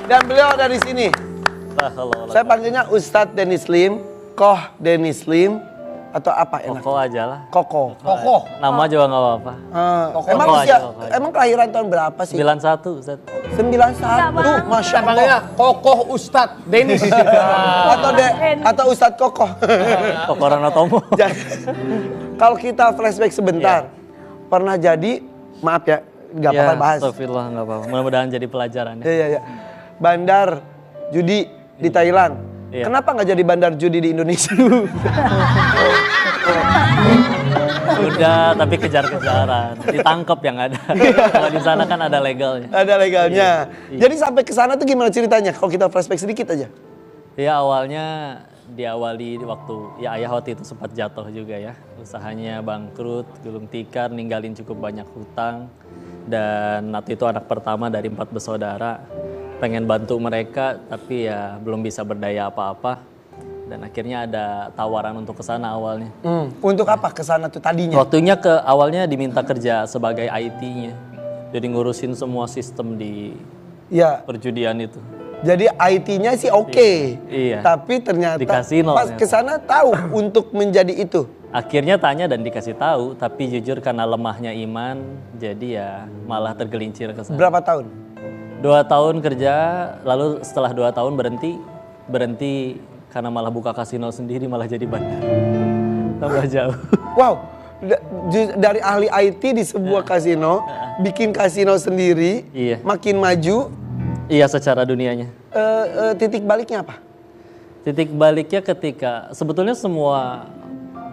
Dan beliau ada di sini. Saya panggilnya Ustadz Dennis Lim, Koh Dennis Lim, atau apa enak? Koko aja lah. Koko. Nama juga nggak apa-apa. Emang Koko usia, aja, Koko aja. emang kelahiran tahun berapa sih? 91, Ustaz. 91, Masya Allah. Namanya Kokoh Ustadz Dennis. Atau Ustadz Kokoh. Koko Ranotomo. Kalau kita flashback sebentar, pernah jadi, maaf ya, nggak apa-apa bahas. Astagfirullah, nggak apa-apa. Mudah-mudahan jadi pelajaran ya. Iya. Bandar judi di Thailand. Iya. Kenapa nggak jadi bandar judi di Indonesia dulu? Udah, tapi kejar-kejaran. Ditangkap yang ada. Kalau di sana kan ada legalnya. Ada legalnya. Iya. Jadi sampai ke sana tuh gimana ceritanya? Kalau kita flashback sedikit aja. Ya awalnya diawali waktu ya ayah waktu itu sempat jatuh juga ya. Usahanya bangkrut, gulung tikar, ninggalin cukup banyak hutang. Dan waktu itu anak pertama dari 4 bersaudara. Pengen bantu mereka tapi ya belum bisa berdaya apa-apa. Dan akhirnya ada tawaran untuk ke sana awalnya. Untuk apa ke sana tuh tadinya? Waktunya awalnya diminta kerja sebagai IT-nya. Jadi ngurusin semua sistem di Ya. perjudian itu. Jadi IT-nya sih oke. Iya. Tapi ternyata Di kasino pas ternyata. ke sana tahu untuk menjadi itu. Akhirnya tanya dan dikasih tahu, tapi jujur karena lemahnya iman, jadi ya malah tergelincir ke sana. Berapa tahun? 2 tahun kerja, lalu setelah 2 tahun berhenti karena malah buka kasino sendiri, malah jadi bandar. Tambah jauh. Wow, dari ahli IT di sebuah kasino, bikin kasino sendiri, Iya. makin maju, Iya secara dunianya. titik baliknya apa? Titik baliknya ketika sebetulnya semua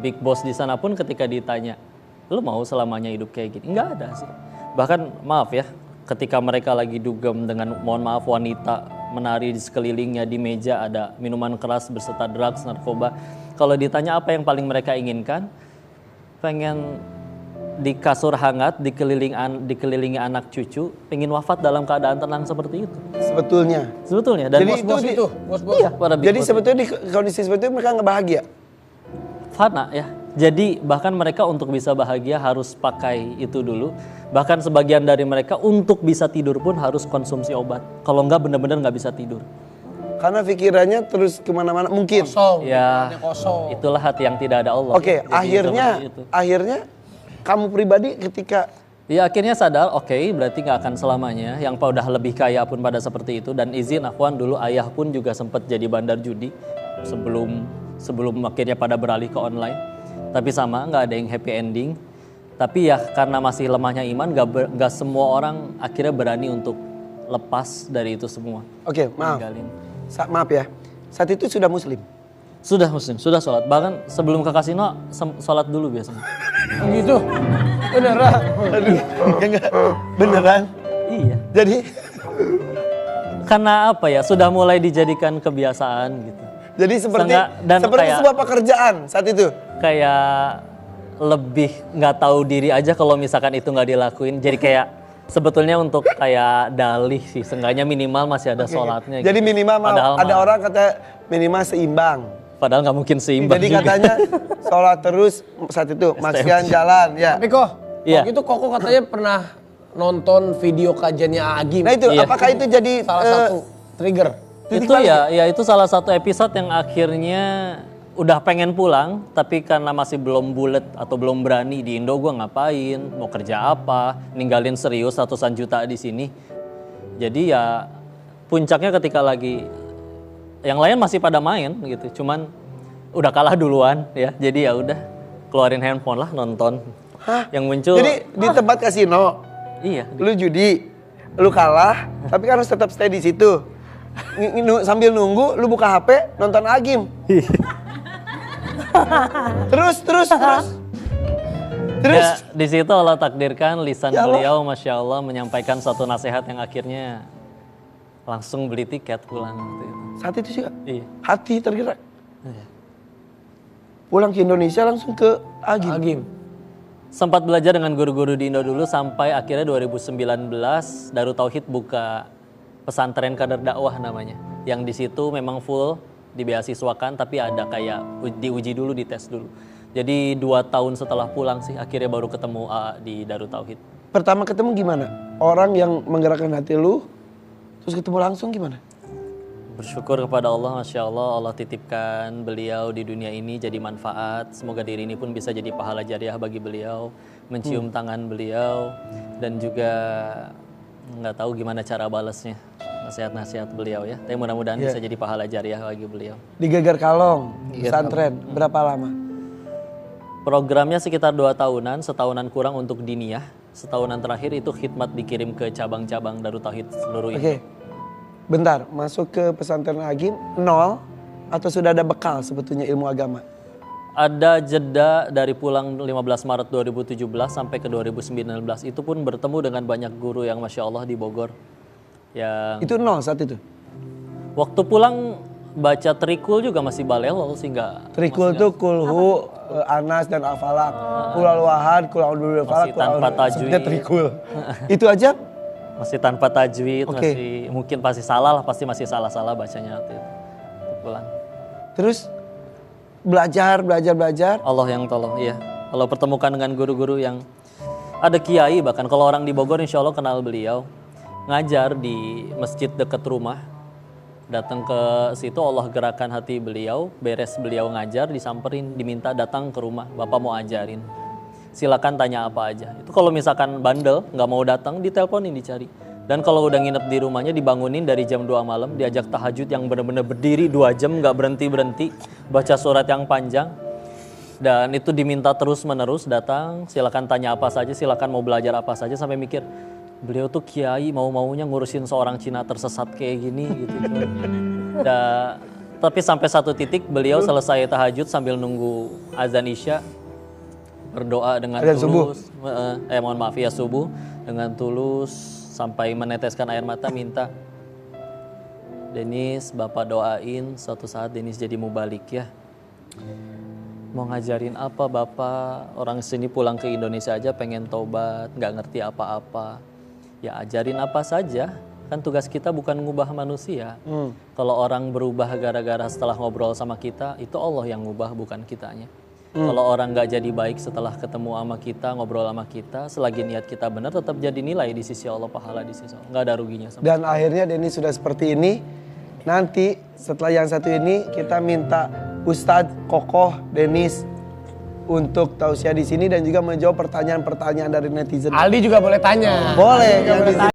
big boss di sana pun ketika ditanya, lu mau selamanya hidup kayak gini? Enggak ada sih. Bahkan maaf ya, ketika mereka lagi dugem dengan mohon maaf wanita menari di sekelilingnya, di meja ada minuman keras berserta drugs, narkoba. Kalau ditanya apa yang paling mereka inginkan, pengen di kasur hangat, dikelilingi anak cucu, pengen wafat dalam keadaan tenang seperti itu. Sebetulnya. Dan Jadi Bos-bos itu itu, bos-bos. iya, para big Jadi boss sebetulnya di kondisi seperti itu mereka nggak bahagia. fana ya. Jadi bahkan mereka untuk bisa bahagia harus pakai itu dulu. Bahkan sebagian dari mereka untuk bisa tidur pun harus konsumsi obat. Kalau enggak benar-benar nggak bisa tidur. Karena pikirannya terus kemana-mana mungkin. Kosong. Ya, Kosong. itulah hati yang tidak ada Allah. Oke, Jadi seperti itu. akhirnya kamu pribadi ketika Ya akhirnya sadar, oke, berarti nggak akan selamanya. Yang udah lebih kaya pun pada seperti itu. Dan izin Akhwan dulu ayah pun juga sempat jadi bandar judi sebelum akhirnya pada beralih ke online. Tapi sama, nggak ada yang happy ending. Tapi ya karena masih lemahnya iman, nggak semua orang akhirnya berani untuk lepas dari itu semua. Oke, maaf. Ninggalin. Maaf ya. Saat itu sudah muslim. Sudah muslim, sudah sholat. Bahkan sebelum ke kasino, sholat dulu biasanya. Gitu. Beneran. Aduh, enggak. Beneran? Iya. Jadi Karena apa ya, sudah mulai dijadikan kebiasaan gitu. jadi seperti Dan seperti kayak- sebuah pekerjaan saat itu. Kayak lebih nggak tahu diri aja kalau misalkan itu nggak dilakuin. Jadi kayak sebetulnya untuk kayak dalih sih, seenggaknya minimal masih ada sholatnya. Jadi gitu. minimal Padahal ada orang kata minimal seimbang. Padahal nggak mungkin seimbang Jadi juga. katanya sholat terus saat itu, maksian jalan ya. Tapi kok, Iya. waktu itu Koko katanya pernah nonton video kajiannya Agim. Nah itu Iya. apakah itu jadi Salah satu trigger. titik Itu balik? ya itu salah satu episode yang akhirnya udah pengen pulang, tapi karena masih belum bulet atau belum berani di Indo, gue ngapain, mau kerja apa, ninggalin serius ratusan juta di sini. Jadi ya puncaknya ketika lagi yang lain masih pada main gitu, cuman udah kalah duluan ya. Jadi ya udah keluarin handphone lah nonton. Hah? Yang muncul Jadi di tempat kasino, iya. lu judi, lu kalah, tapi kan harus tetap stay di situ. Sambil nunggu, lu buka HP, nonton Agim. Terus. Ya, di situ Allah takdirkan lisan Ya Allah. beliau Masya Allah menyampaikan suatu nasihat yang akhirnya langsung beli tiket pulang waktu itu. Saat itu juga Iya. hati tergerak. Iya. Pulang ke Indonesia langsung ke Agim. Agim. Sempat belajar dengan guru-guru di Indo dulu sampai akhirnya 2019 Darut Tauhid buka pesantren kader dakwah namanya. Yang di situ memang full dibeasiswakan tapi ada kayak diuji dulu, dites dulu. Jadi 2 tahun setelah pulang sih akhirnya baru ketemu AA di Darut Tauhid. Pertama ketemu gimana? Orang yang menggerakkan hati lu Terus ketemu langsung gimana? Bersyukur kepada Allah, Masya Allah, Allah titipkan beliau di dunia ini jadi manfaat. Semoga diri ini pun bisa jadi pahala jariah bagi beliau, mencium tangan beliau, dan juga nggak tahu gimana cara balasnya nasihat-nasihat beliau ya. Tapi mudah-mudahan bisa jadi pahala jariah bagi beliau. Di Geger Kalong, pesantren, berapa lama? Programnya sekitar 2 tahunan, setahunan kurang untuk diniyah. Setahunan terakhir itu khidmat dikirim ke cabang-cabang Darut Tauhid seluruh Oke, bentar, masuk ke pesantren Agim, nol atau sudah ada bekal sebetulnya ilmu agama? Ada jeda dari pulang 15 Maret 2017 sampai ke 2019. Itu pun bertemu dengan banyak guru yang Masya Allah di Bogor. Yang Itu nol saat itu? waktu pulang baca trikul juga masih balelol sih nggak. Trikul tuh kulhu, Anas dan Al-Falak. Kul al-Wahad, kul a'udzu birabbil falaq, Masih tanpa tajwid. sebenarnya trikul. Itu aja? Masih tanpa tajwid, Oke. masih mungkin pasti salah lah, pasti masih salah-salah bacanya waktu itu. Waktu pulang. Terus belajar. Allah yang tolong, iya. Kalau pertemukan dengan guru-guru yang ada kiai, bahkan kalau orang di Bogor insya Allah kenal beliau. Ngajar di masjid dekat rumah. Datang ke situ Allah gerakan hati beliau, beres beliau ngajar disamperin, diminta datang ke rumah, Bapak mau ajarin. Silakan tanya apa aja. Itu kalau misalkan bandel, nggak mau datang, diteleponin dicari. Dan kalau udah nginep di rumahnya dibangunin dari jam 2 malam, diajak tahajud yang benar-benar berdiri 2 jam nggak berhenti-berhenti, baca surat yang panjang. Dan itu diminta terus-menerus datang, silakan tanya apa saja, silakan mau belajar apa saja, sampai mikir beliau tuh kiai mau-maunya ngurusin seorang Cina tersesat kayak gini gitu. Tapi sampai satu titik beliau selesai tahajud sambil nunggu azan Isya, berdoa dengan Azan tulus, mohon maaf ya subuh, dengan tulus sampai meneteskan air mata minta, Denis Bapak doain suatu saat Denis jadi mubalik ya. Mau ngajarin apa Bapak? Orang sini pulang ke Indonesia aja pengen tobat, nggak ngerti apa-apa. Ya ajarin apa saja, kan tugas kita bukan ngubah manusia. Kalau orang berubah gara-gara setelah ngobrol sama kita, itu Allah yang ngubah bukan kitanya. Kalau orang nggak jadi baik setelah ketemu sama kita, ngobrol sama kita, selagi niat kita benar tetap jadi nilai di sisi Allah, pahala di sisi Allah. Nggak ada ruginya sama. Dan akhirnya Denis sudah seperti ini. Nanti setelah yang satu ini kita minta Ustadz Kokoh Denis untuk tausiah di sini dan juga menjawab pertanyaan-pertanyaan dari netizen. Aldi juga boleh tanya. Boleh yang di sini.